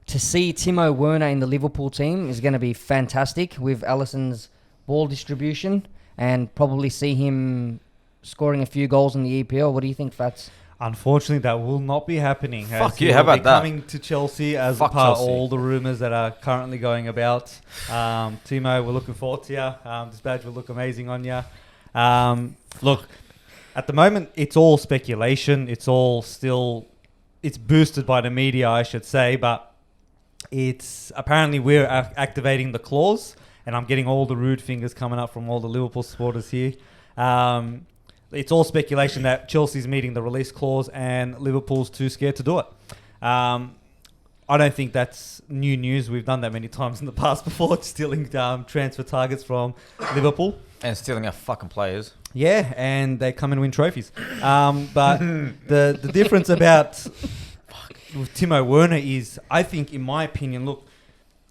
to see Timo Werner in the Liverpool team is going to be fantastic with Alisson's ball distribution and probably see him scoring a few goals in the EPL. What do you think, Fats? Unfortunately, that will not be happening. Fuck you, how about that? Coming to Chelsea as Fuck part of Chelsea. all the rumours that are currently going about. Timo, we're looking forward to you. This badge will look amazing on you. Look, at the moment, it's all speculation. It's all still... It's boosted by the media, I should say, but it's... Apparently, we're activating the clause, and I'm getting all the rude fingers coming up from all the Liverpool supporters here. It's all speculation that Chelsea's meeting the release clause and Liverpool's too scared to do it. I don't think that's new news. We've done that many times in the past before, stealing transfer targets from Liverpool. And stealing our fucking players. Yeah, and they come and win trophies. But the difference about with Timo Werner is, I think, in my opinion, look,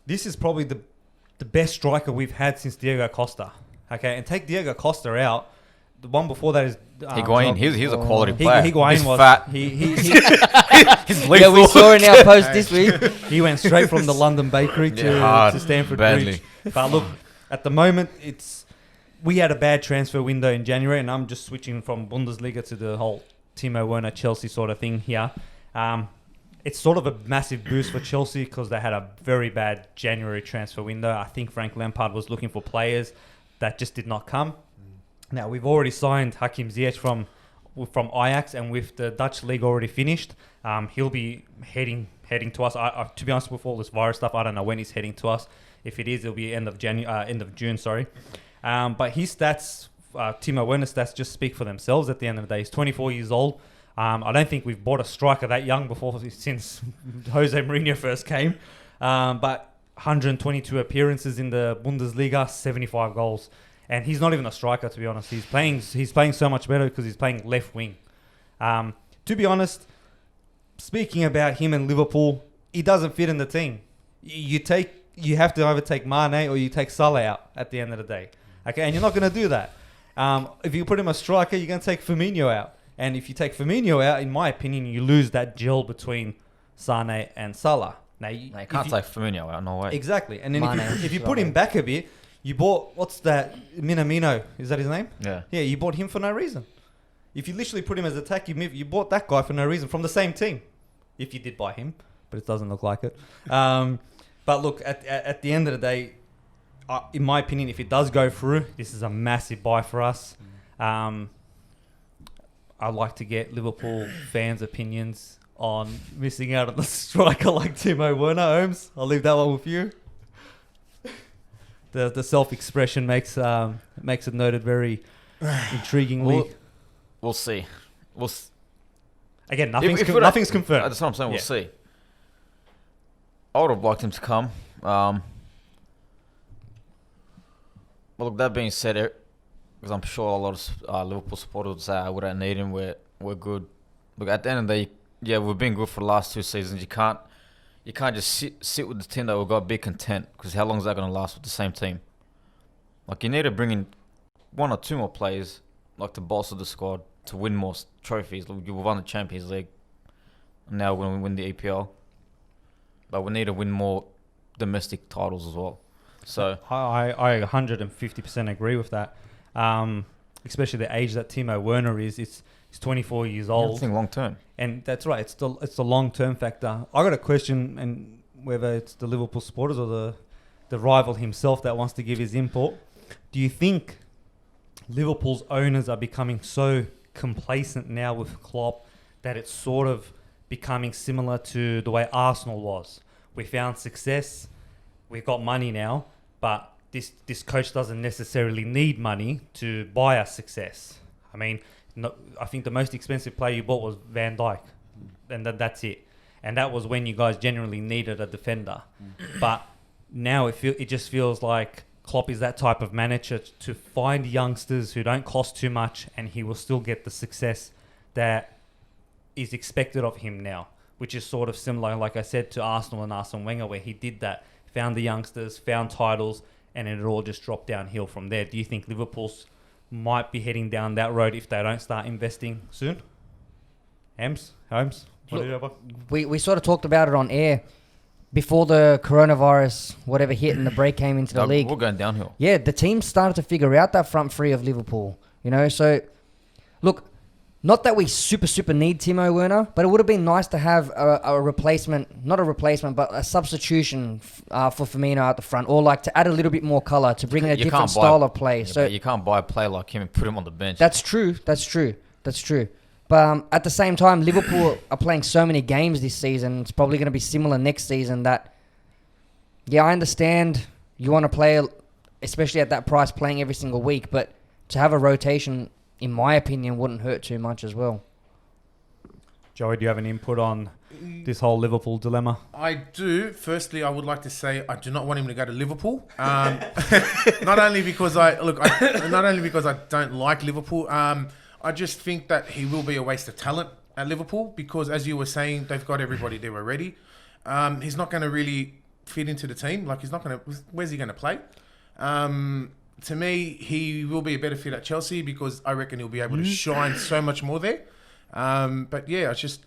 this is probably the best striker we've had since Diego Costa. Okay, and take Diego Costa out. The one before that is Higuain. He's a quality player. Higuain He's was fat. He's Yeah, we saw in our post this week. He went straight from the London bakery to Stamford Bridge. But look, at the moment, we had a bad transfer window in January, and I'm just switching from Bundesliga to the whole Timo Werner Chelsea sort of thing here. It's sort of a massive boost for Chelsea because they had a very bad January transfer window. I think Frank Lampard was looking for players that just did not come. Now, we've already signed Hakim Ziyech from Ajax, and with the Dutch league already finished, he'll be heading to us. To be honest, with all this virus stuff, I don't know when he's heading to us. If it is, it'll be end of June. But his stats, Timo Werner's stats, just speak for themselves. At the end of the day, he's 24 years old. I don't think we've bought a striker that young before since Jose Mourinho first came. But 122 appearances in the Bundesliga, 75 goals. And he's not even a striker, to be honest. He's playing so much better because he's playing left wing. To be honest, speaking about him and Liverpool, he doesn't fit in the team. You have to either take Mane or you take Salah out at the end of the day. Okay, and you're not going to do that. If you put him a striker, you're going to take Firmino out. And if you take Firmino out, in my opinion, you lose that gel between Sane and Salah. Now, you can't take Firmino out, no way. Exactly. And then Mane, if you put him back a bit, you bought, what's that, Minamino, is that his name? Yeah. Yeah, you bought him for no reason. If you literally put him as attack, you bought that guy for no reason from the same team. If you did buy him, but it doesn't look like it. But look, at the end of the day, in my opinion, if it does go through, this is a massive buy for us. I'd like to get Liverpool fans' opinions on missing out on the striker like Timo Werner, Holmes. I'll leave that one with you. The self-expression makes it noted very intriguingly. We'll see. Again, nothing's confirmed. That's what I'm saying. We'll see. I would have liked him to come. But look, that being said, because I'm sure a lot of Liverpool supporters would say, we don't need him. We're good. Look, at the end of the day, yeah, we've been good for the last 2 seasons. You can't just sit with the team that we've got, be content, because how long is that going to last with the same team? Like, you need to bring in 1 or 2 more players, like, to bolster the squad, to win more trophies. Look, we've won the Champions League. Now we're going to win the EPL. But we need to win more domestic titles as well. So I 150% agree with that. Especially the age that Timo Werner is. He's 24 years old. I think long term. And that's right. It's the long term factor. I got a question, and whether it's the Liverpool supporters or the rival himself that wants to give his input. Do you think Liverpool's owners are becoming so complacent now with Klopp that it's sort of becoming similar to the way Arsenal was? We found success. We've got money now, but this coach doesn't necessarily need money to buy us success. I mean, I think the most expensive player you bought was Van Dijk, and that's it. And that was when you guys generally needed a defender. But now it just feels like Klopp is that type of manager to find youngsters who don't cost too much, and he will still get the success that is expected of him now, which is sort of similar, like I said, to Arsenal and Arsene Wenger, where he did that, found the youngsters, found titles, and it all just dropped downhill from there. Do you think Liverpool's might be heading down that road if they don't start investing soon? Holmes? Look, we sort of talked about it on air. before the coronavirus, whatever hit and the break came into the league. We're going downhill. Yeah, the team started to figure out that front three of Liverpool. You know, so look, not that we super need Timo Werner, but it would have been nice to have a replacement, not a replacement, but a substitution for Firmino at the front, or like to add a little bit more colour, to bring in a different style of play. Yeah, So but you can't buy a player like him and put him on the bench. That's true. But at the same time, Liverpool are playing so many games this season. It's probably going to be similar next season. That, yeah, I understand you want to play, especially at that price, playing every single week. But to have a rotation, in my opinion, wouldn't hurt too much as well. Joey, do you have an input on this whole Liverpool dilemma? I do. Firstly, I would like to say I do not want him to go to Liverpool. Not only because I don't like Liverpool. I just think that he will be a waste of talent at Liverpool because, as you were saying, they've got everybody there already. He's not going to really fit into the team. Like, he's not going to... Where's he going to play? To me, he will be a better fit at Chelsea because I reckon he'll be able to shine so much more there. But yeah, it's just...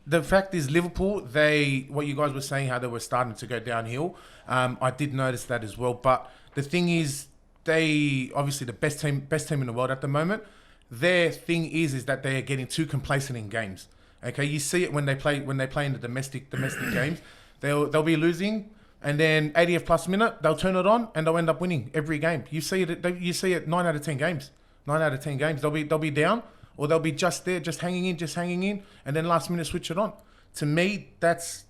The fact is, Liverpool, what you guys were saying, how they were starting to go downhill, I did notice that as well. But the thing is, they obviously the best team in the world at the moment. Their thing is that they are getting too complacent in games. Okay, you see it when they play in the domestic games. They'll be losing, and then 80th plus minute they'll turn it on and they'll end up winning every game. You see it 9 out of 10 games. 9 out of 10 games they'll be down, or they'll be just there, just hanging in, and then last minute switch it on. To me, that's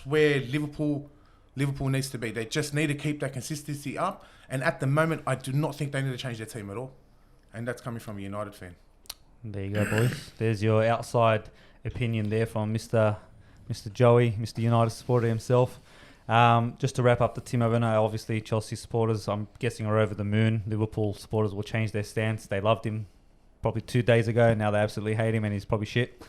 where Liverpool needs to be. They just need to keep that consistency up. And at the moment, I do not think they need to change their team at all. And that's coming from a United fan. There you go, boys. There's your outside opinion there from Mr. Joey, Mr. United supporter himself. Just to wrap up the Timo Werner, obviously Chelsea supporters, I'm guessing, are over the moon. Liverpool supporters will change their stance. They loved him probably 2 days ago. Now they absolutely hate him and he's probably shit.